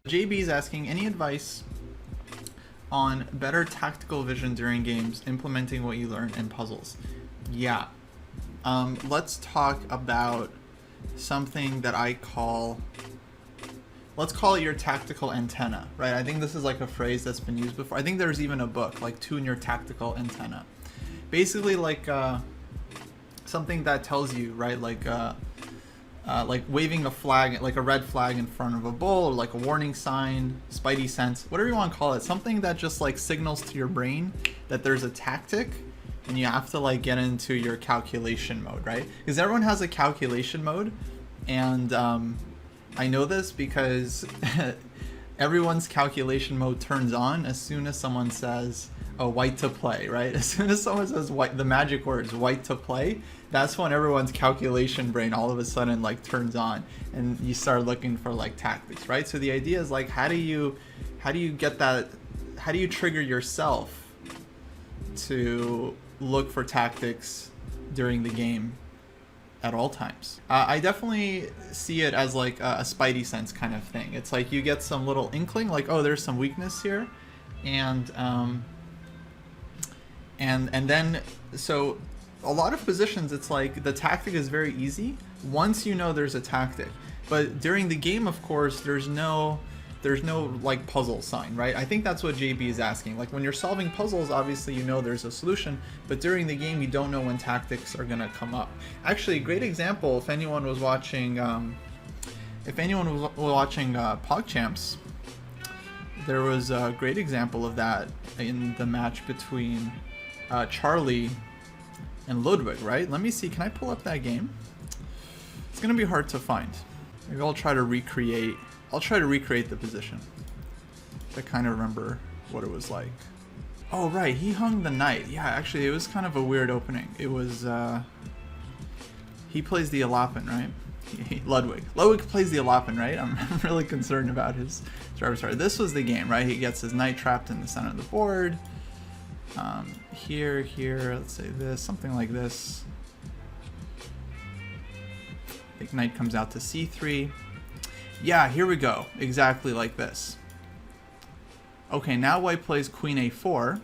JB is asking, any advice on better tactical vision during games, implementing what you learn in puzzles? Yeah. Let's talk about something that I call, let's call it your tactical antenna, right? I think this is like a phrase that's been used before. I think there's even a book, like Tune Your Tactical Antenna. Basically like something that tells you, right, like waving a flag, like a red flag in front of a bull, or like a warning sign, spidey sense, whatever you want to call it. Something that just like signals to your brain that there's a tactic and you have to like get into your calculation mode, right? Because everyone has a calculation mode, and I know this because everyone's calculation mode turns on as soon as someone says, oh, white to play, right? As soon as someone says white, the magic words white to play, that's when everyone's calculation brain all of a sudden like turns on, and you start looking for like tactics, right? So the idea is like, how do you get that, how do you trigger yourself to look for tactics during the game at all times? I definitely see it as like a spidey sense kind of thing. It's like you get some little inkling, like, oh, there's some weakness here, and then so a lot of positions, it's like the tactic is very easy once you know there's a tactic. But during the game, of course, there's no like puzzle sign, right? I think that's what JB is asking. Like when you're solving puzzles, obviously you know there's a solution, but during the game you don't know when tactics are gonna come up. Actually, a great example, if anyone was watching PogChamps, there was a great example of that in the match between Charlie and Ludwig, right? Let me see, can I pull up that game? It's gonna be hard to find. Maybe I'll try to recreate the position to kind of remember what it was like. Oh right, he hung the knight. Yeah, actually it was kind of a weird opening. It was he plays the Alapin, right? Ludwig plays the Alapin, right? I'm really concerned about his repertoire. This was the game, right? He gets his knight trapped in the center of the board. Here, let's say this, something like this. I think knight comes out to c3. Yeah, here we go, exactly like this. Okay, now white plays queen a4.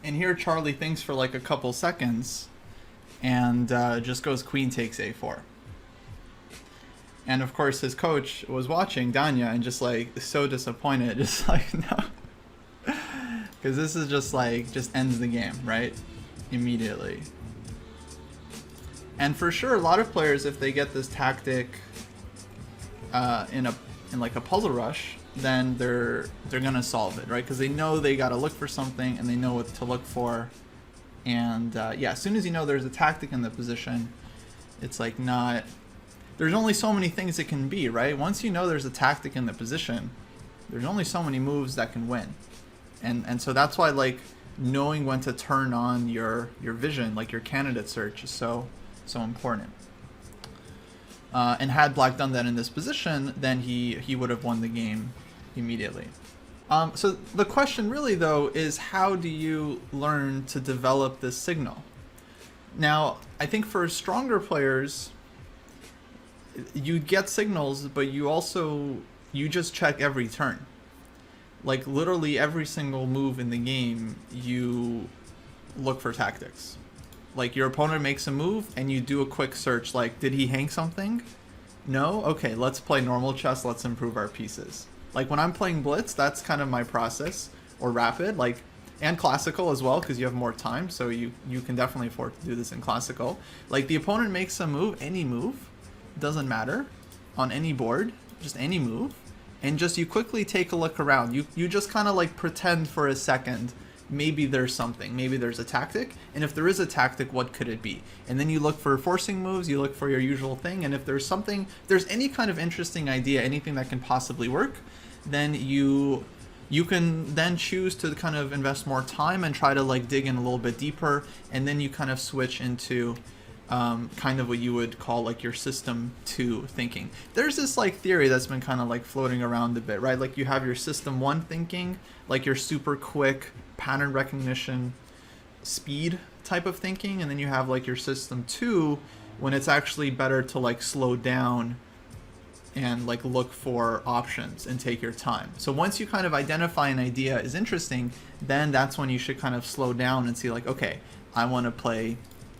And here Charlie thinks for like a couple seconds and just goes queen takes a4. And of course his coach was watching, Danya, and just like so disappointed, just like, no. Because this is just like, just ends the game, right? Immediately. And for sure, a lot of players, if they get this tactic in like a puzzle rush, then they're gonna solve it, right? Because they know they gotta look for something and they know what to look for. And yeah, as soon as you know there's a tactic in the position, it's like not, there's only so many things it can be, right? Once you know there's a tactic in the position, there's only so many moves that can win. And so that's why like knowing when to turn on your vision, like your candidate search, is so important. And had black done that in this position, then he would have won the game immediately. So the question really though is, how do you learn to develop this signal? Now, I think for stronger players, you get signals, but you just check every turn. Like literally every single move in the game, you look for tactics. Like your opponent makes a move and you do a quick search, like, did he hang something? No? Okay, let's play normal chess, let's improve our pieces. Like when I'm playing Blitz, that's kind of my process, or Rapid, like, and Classical as well, because you have more time, so you can definitely afford to do this in Classical. Like the opponent makes a move, any move, doesn't matter, on any board, just any move, and just you quickly take a look around. You just kind of like pretend for a second, maybe there's something, maybe there's a tactic, and if there is a tactic, what could it be? And then you look for forcing moves, you look for your usual thing, and if there's something, if there's any kind of interesting idea, anything that can possibly work, then you can then choose to kind of invest more time and try to like dig in a little bit deeper, and then you kind of switch into kind of what you would call like your system 2 thinking. There's this like theory that's been kind of like floating around a bit, right? Like you have your system 1 thinking, like your super quick pattern recognition speed type of thinking, and then you have like your system 2 when it's actually better to like slow down and like look for options and take your time. So once you kind of identify an idea is interesting, then that's when you should kind of slow down and see like, okay, I want to play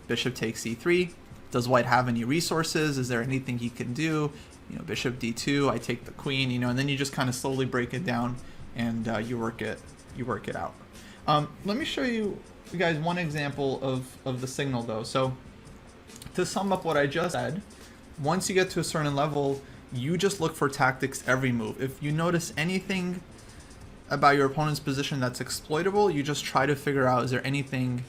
bishop takes c3. Does white have any resources? Is there anything he can do? You know, bishop d2, I take the queen, you know, and then you just kind of slowly break it down and you work it out. Let me show you guys one example of the signal though. So to sum up what I just said, once you get to a certain level, you just look for tactics every move. If you notice anything about your opponent's position that's exploitable, you just try to figure out, is there anything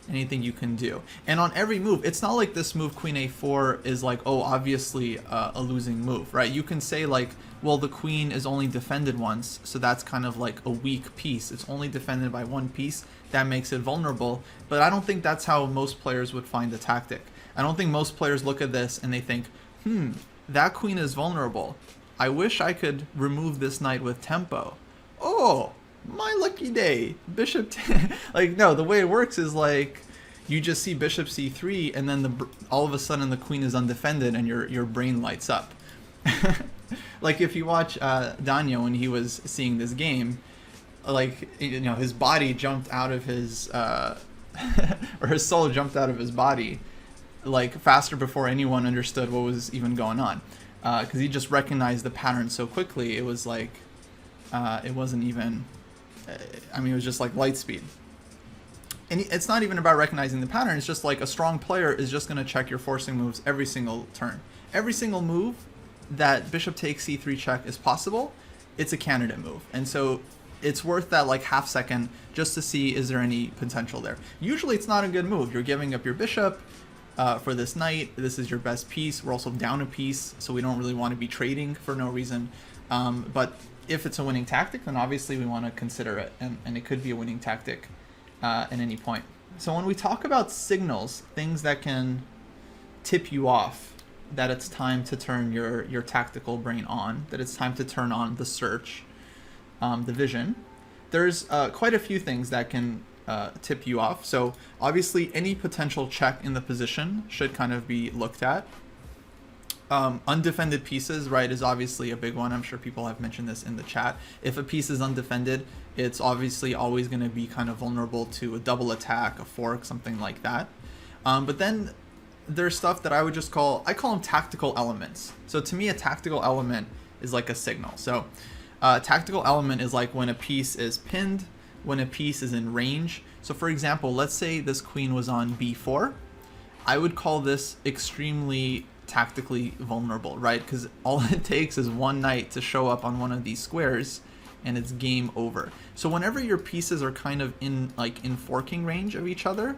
you can do? And on every move, it's not like this move queen a4 is like, oh, obviously a losing move, right? You can say like, well, the queen is only defended once, so that's kind of like a weak piece. It's only defended by one piece. That makes it vulnerable. But I don't think that's how most players would find the tactic. I don't think most players look at this and they think, that queen is vulnerable. I wish I could remove this knight with tempo. Oh, my lucky day. Bishop like, no, the way it works is like you just see bishop c3 and then all of a sudden the queen is undefended and your brain lights up. Like if you watch Daniel when he was seeing this game, like, you know, his body jumped out of his or his soul jumped out of his body like faster before anyone understood what was even going on, because he just recognized the pattern so quickly. It was like it wasn't even I mean, it was just like light speed. And it's not even about recognizing the pattern. It's just like a strong player is just going to check your forcing moves every single turn. Every single move that bishop takes c3 check is possible, it's a candidate move. And so it's worth that like half second just to see, is there any potential there? Usually it's not a good move. You're giving up your bishop for this knight. This is your best piece. We're also down a piece, so we don't really want to be trading for no reason. But if it's a winning tactic, then obviously we want to consider it, and it could be a winning tactic at any point. So when we talk about signals, things that can tip you off that it's time to turn your tactical brain on, that it's time to turn on the search, the vision, there's quite a few things that can tip you off. So obviously any potential check in the position should kind of be looked at. Undefended pieces, right, is obviously a big one. I'm sure people have mentioned this in the chat. If a piece is undefended, it's obviously always going to be kind of vulnerable to a double attack, a fork, something like that. But then there's stuff that I would just call them tactical elements. So to me, a tactical element is like a signal. So a tactical element is like when a piece is pinned, when a piece is in range. So for example, let's say this queen was on b4. I would call this extremely tactically vulnerable, right? Because all it takes is one knight to show up on one of these squares and it's game over. So whenever your pieces are kind of in forking range of each other,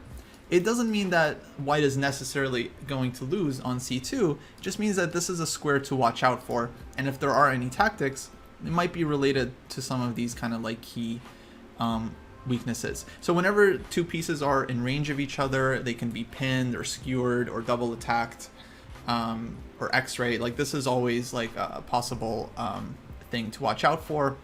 it doesn't mean that white is necessarily going to lose on c2. It just means that this is a square to watch out for, and if there are any tactics, it might be related to some of these kind of like key weaknesses. So whenever two pieces are in range of each other, they can be pinned or skewered or double attacked, or x-ray. Like this is always like a possible thing to watch out for.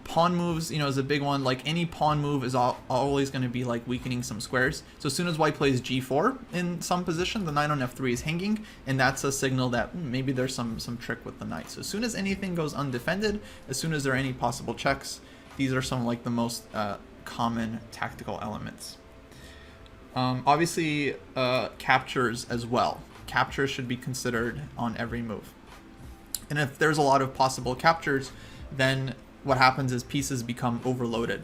Pawn moves, is a big one. Like any pawn move is always going to be like weakening some squares. So as soon as white plays g4 in some position, the knight on f3 is hanging, and that's a signal that maybe there's some trick with the knight. So as soon as anything goes undefended, as soon as there are any possible checks, these are some like the most common tactical elements. Obviously, captures as well. Captures should be considered on every move. And if there's a lot of possible captures, then what happens is pieces become overloaded.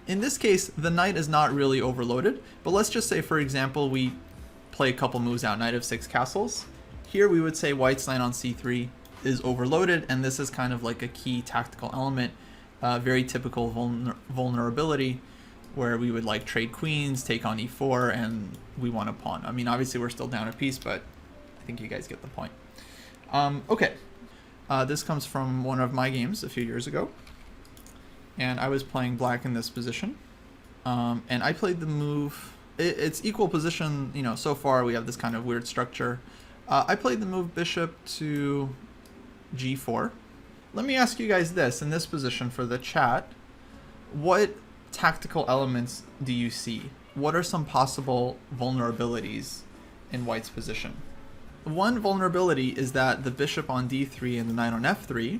In this case, the knight is not really overloaded, but let's just say, for example, we play a couple moves out, knight of 6 castles. Here we would say white's knight on c3 is overloaded, and this is kind of like a key tactical element, very typical vulnerability, where we would like trade queens, take on e4, and we want a pawn. I mean, obviously we're still down a piece, but I think you guys get the point. Okay, this comes from one of my games a few years ago, and I was playing black in this position, and I played the move. It's equal position, so far we have this kind of weird structure. I played the move bishop to g4. Let me ask you guys this, in this position for the chat, what tactical elements do you see? What are some possible vulnerabilities in white's position? one vulnerability is that the bishop on d3 and the knight on f3,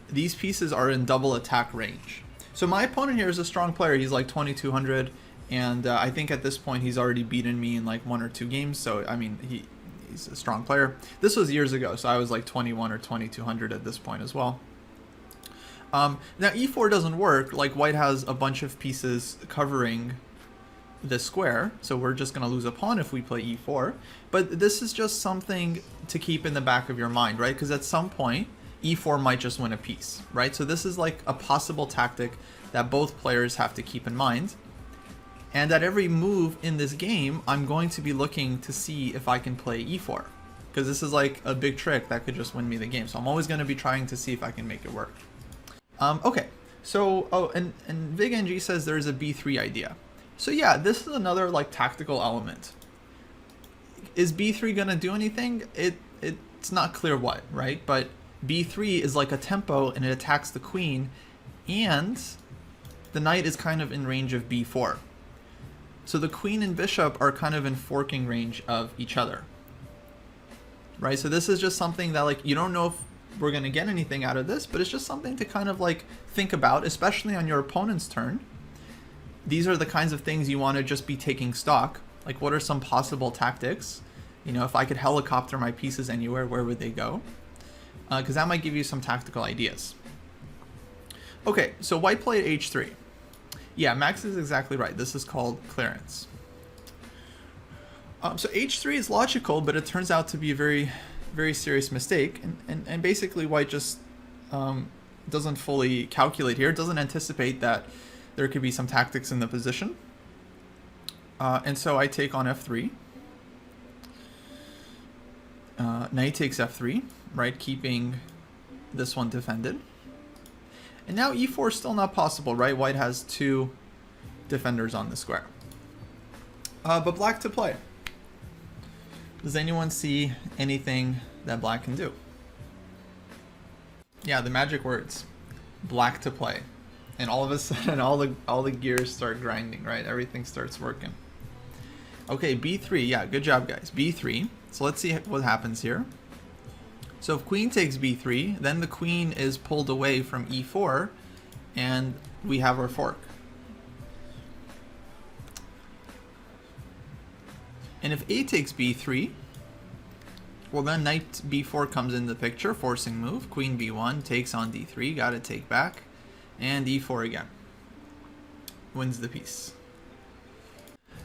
these pieces are in double attack range. So my opponent here is a strong player. He's like 2200, and I think at this point he's already beaten me in like 1 or 2 games. So I mean, he's a strong player. This was years ago, so I was like 21 or 2200 at this point as well. Now e4 doesn't work. Like white has a bunch of pieces covering the square, so we're just going to lose a pawn if we play e4. But this is just something to keep in the back of your mind, right? Because at some point e4 might just win a piece, right? So this is like a possible tactic that both players have to keep in mind. And at every move in this game, I'm going to be looking to see if I can play e4, because this is like a big trick that could just win me the game. So I'm always going to be trying to see if I can make it work. Okay, so, and VigNG says there's a b3 idea. So yeah, this is another like tactical element. Is b3 gonna do anything? It's not clear what, right? But b3 is like a tempo and it attacks the queen, and the knight is kind of in range of b4. So the queen and bishop are kind of in forking range of each other, right? So this is just something that like you don't know if we're gonna get anything out of this, but it's just something to kind of like think about, especially on your opponent's turn. These are the kinds of things you want to just be taking stock. Like, what are some possible tactics? You know, if I could helicopter my pieces anywhere, where would they go? Because that might give you some tactical ideas. Okay, so white played h3. Yeah, Max is exactly right. This is called clearance. So h3 is logical, but it turns out to be a very, very serious mistake. And basically, white just doesn't fully calculate here. It doesn't anticipate that there could be some tactics in the position. And so I take on f3. Knight takes f3, right? Keeping this one defended. And now e4 is still not possible, right? White has 2 defenders on the square. But black to play. Does anyone see anything that black can do? Yeah, the magic words. Black to play. And all of a sudden, all the gears start grinding, right? Everything starts working. Okay, b3. Yeah, good job, guys. b3. So let's see what happens here. So if queen takes b3, then the queen is pulled away from e4, and we have our fork. And if a takes b3, well then knight b4 comes in the picture, forcing move. Queen b1 takes on d3, gotta take back. And e4 again. Wins the piece.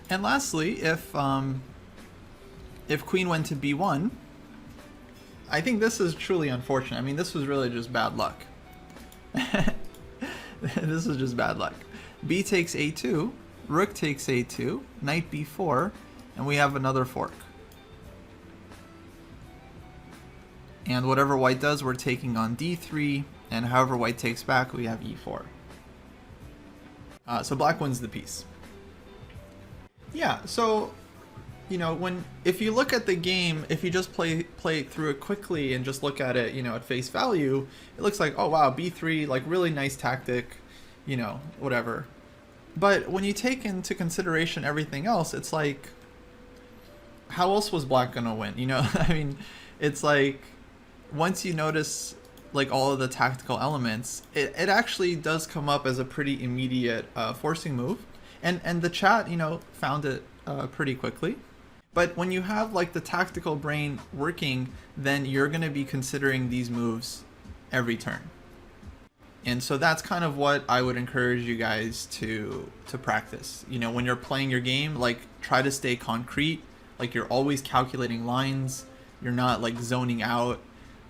And lastly, if queen went to b1, I think this is truly unfortunate. I mean, this was really just bad luck. This is just bad luck. B takes a2, rook takes a2, knight b4, and we have another fork. And whatever white does, we're taking on d3, and however white takes back, we have e4. So black wins the piece. Yeah, so, you know, if you look at the game, if you just play through it quickly and just look at it, you know, at face value, it looks like, oh wow, b3, like really nice tactic, you know, whatever. But when you take into consideration everything else, it's like, how else was black gonna win? You know, I mean, it's like, once you notice like all of the tactical elements, it actually does come up as a pretty immediate forcing move, and the chat, you know, found it pretty quickly. But when you have like the tactical brain working, then you're going to be considering these moves every turn. And so that's kind of what I would encourage you guys to practice. You know, when you're playing your game, like try to stay concrete, like you're always calculating lines, you're not like zoning out.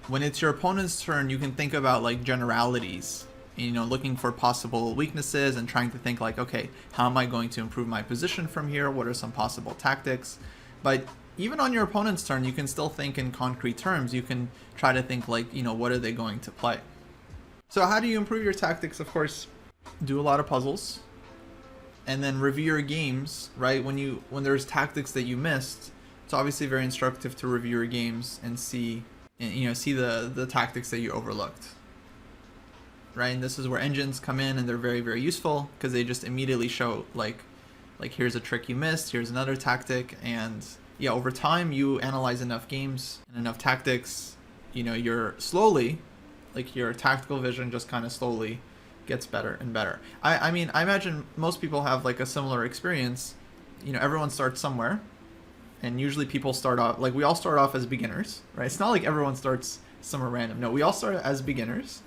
When it's your opponent's turn, you can think about like generalities, you know, looking for possible weaknesses and trying to think like, okay, how am I going to improve my position from here? What are some possible tactics? But even on your opponent's turn, you can still think in concrete terms. You can try to think like, you know, what are they going to play? So how do you improve your tactics? Of course, do a lot of puzzles and then review your games, right? When there's tactics that you missed, it's obviously very instructive to review your games and see the tactics that you overlooked, right? And this is where engines come in, and they're very, very useful because they just immediately show like here's a trick you missed, here's another tactic, and yeah, over time you analyze enough games and enough tactics, you know, you're slowly, like your tactical vision just kind of slowly gets better and better. I mean, I imagine most people have like a similar experience. You know, everyone starts somewhere, and usually people start off, like we all start off as beginners, right? It's not like everyone starts somewhere random. No, we all start as beginners,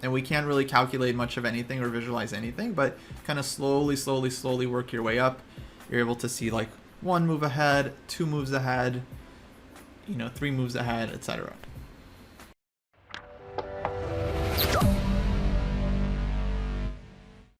and we can't really calculate much of anything or visualize anything, but kind of slowly work your way up. You're able to see like 1 move ahead, 2 moves ahead, you know, 3 moves ahead, etc.